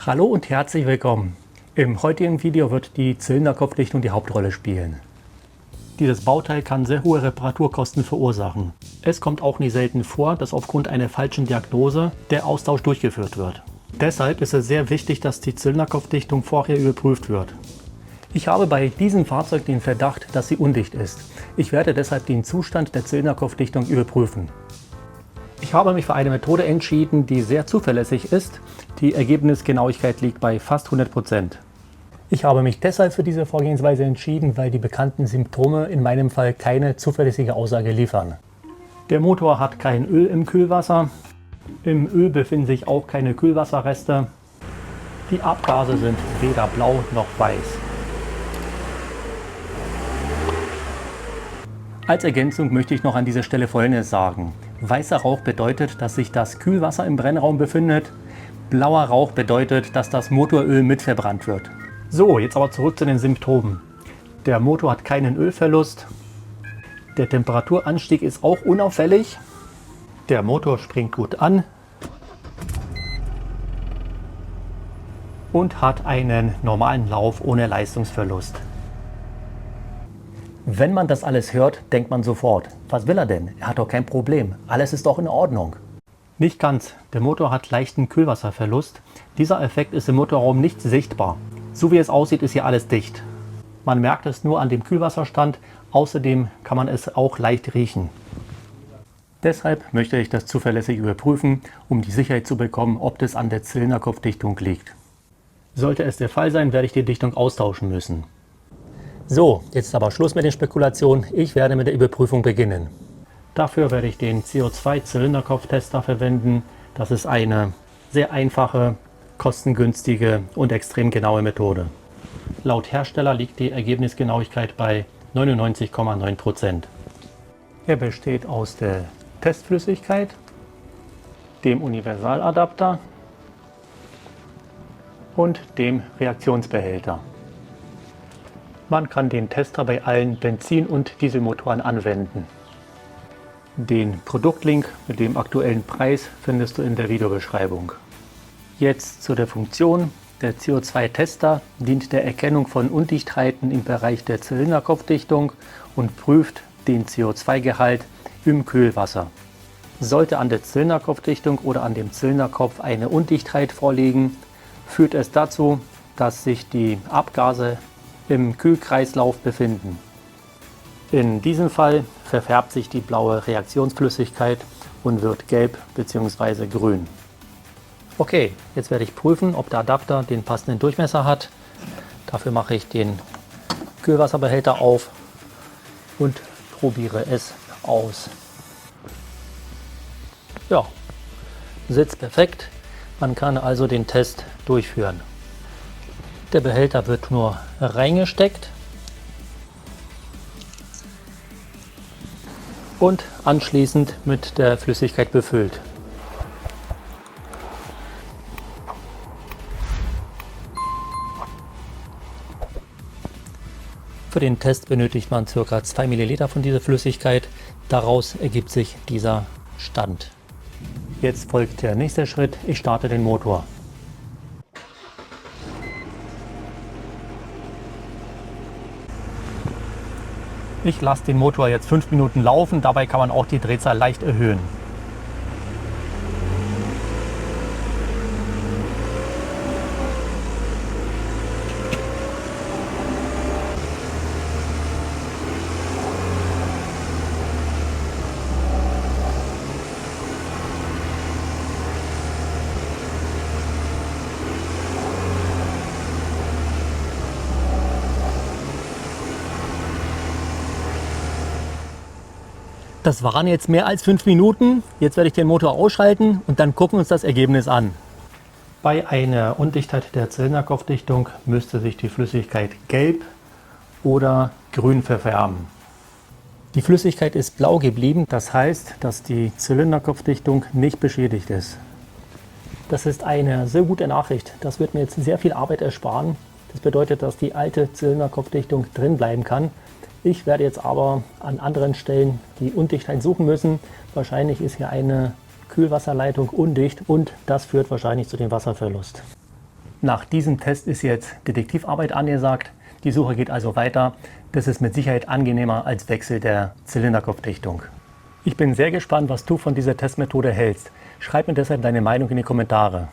Hallo und herzlich willkommen. Im heutigen Video wird die Zylinderkopfdichtung die Hauptrolle spielen. Dieses Bauteil kann sehr hohe Reparaturkosten verursachen. Es kommt auch nicht selten vor, dass aufgrund einer falschen Diagnose der Austausch durchgeführt wird. Deshalb ist es sehr wichtig, dass die Zylinderkopfdichtung vorher überprüft wird. Ich habe bei diesem Fahrzeug den Verdacht, dass sie undicht ist. Ich werde deshalb den Zustand der Zylinderkopfdichtung überprüfen. Ich habe mich für eine Methode entschieden, die sehr zuverlässig ist. Die Ergebnisgenauigkeit liegt bei fast 100%. Ich habe mich deshalb für diese Vorgehensweise entschieden, weil die bekannten Symptome in meinem Fall keine zuverlässige Aussage liefern. Der Motor hat kein Öl im Kühlwasser. Im Öl befinden sich auch keine Kühlwasserreste. Die Abgase sind weder blau noch weiß. Als Ergänzung möchte ich noch an dieser Stelle Folgendes sagen. Weißer Rauch bedeutet, dass sich das Kühlwasser im Brennraum befindet. Blauer Rauch bedeutet, dass das Motoröl mit verbrannt wird. So, jetzt aber zurück zu den Symptomen. Der Motor hat keinen Ölverlust. Der Temperaturanstieg ist auch unauffällig. Der Motor springt gut an. Und hat einen normalen Lauf ohne Leistungsverlust. Wenn man das alles hört, denkt man sofort, was will er denn? Er hat doch kein Problem. Alles ist doch in Ordnung. Nicht ganz. Der Motor hat leichten Kühlwasserverlust. Dieser Effekt ist im Motorraum nicht sichtbar. So wie es aussieht, ist hier alles dicht. Man merkt es nur an dem Kühlwasserstand. Außerdem kann man es auch leicht riechen. Deshalb möchte ich das zuverlässig überprüfen, um die Sicherheit zu bekommen, ob das an der Zylinderkopfdichtung liegt. Sollte es der Fall sein, werde ich die Dichtung austauschen müssen. So, jetzt ist aber Schluss mit den Spekulationen. Ich werde mit der Überprüfung beginnen. Dafür werde ich den CO2-Zylinderkopftester verwenden. Das ist eine sehr einfache, kostengünstige und extrem genaue Methode. Laut Hersteller liegt die Ergebnisgenauigkeit bei 99,9%. Er besteht aus der Testflüssigkeit, dem Universaladapter und dem Reaktionsbehälter. Man kann den Tester bei allen Benzin- und Dieselmotoren anwenden. Den Produktlink mit dem aktuellen Preis findest du in der Videobeschreibung. Jetzt zu der Funktion. Der CO2-Tester dient der Erkennung von Undichtheiten im Bereich der Zylinderkopfdichtung und prüft den CO2-Gehalt im Kühlwasser. Sollte an der Zylinderkopfdichtung oder an dem Zylinderkopf eine Undichtheit vorliegen, führt es dazu, dass sich die Abgase im Kühlkreislauf befinden. In diesem Fall verfärbt sich die blaue Reaktionsflüssigkeit und wird gelb bzw. grün. Okay, jetzt werde ich prüfen, ob der Adapter den passenden Durchmesser hat. Dafür mache ich den Kühlwasserbehälter auf und probiere es aus. Ja, sitzt perfekt. Man kann also den Test durchführen. Der Behälter wird nur reingesteckt und anschließend mit der Flüssigkeit befüllt. Für den Test benötigt man ca. 2 ml von dieser Flüssigkeit. Daraus ergibt sich dieser Stand. Jetzt folgt der nächste Schritt. Ich starte den Motor. Ich lasse den Motor jetzt 5 Minuten laufen, dabei kann man auch die Drehzahl leicht erhöhen. Das waren jetzt mehr als 5 Minuten. Jetzt werde ich den Motor ausschalten und dann gucken wir uns das Ergebnis an. Bei einer Undichtheit der Zylinderkopfdichtung müsste sich die Flüssigkeit gelb oder grün verfärben. Die Flüssigkeit ist blau geblieben, das heißt, dass die Zylinderkopfdichtung nicht beschädigt ist. Das ist eine sehr gute Nachricht. Das wird mir jetzt sehr viel Arbeit ersparen. Das bedeutet, dass die alte Zylinderkopfdichtung drin bleiben kann. Ich werde jetzt aber an anderen Stellen die Undichtheit suchen müssen. Wahrscheinlich ist hier eine Kühlwasserleitung undicht und das führt wahrscheinlich zu dem Wasserverlust. Nach diesem Test ist jetzt Detektivarbeit angesagt. Die Suche geht also weiter. Das ist mit Sicherheit angenehmer als Wechsel der Zylinderkopfdichtung. Ich bin sehr gespannt, was du von dieser Testmethode hältst. Schreib mir deshalb deine Meinung in die Kommentare.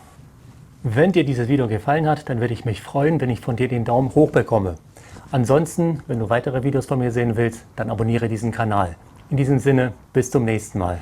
Wenn dir dieses Video gefallen hat, dann würde ich mich freuen, wenn ich von dir den Daumen hoch bekomme. Ansonsten, wenn du weitere Videos von mir sehen willst, dann abonniere diesen Kanal. In diesem Sinne, bis zum nächsten Mal.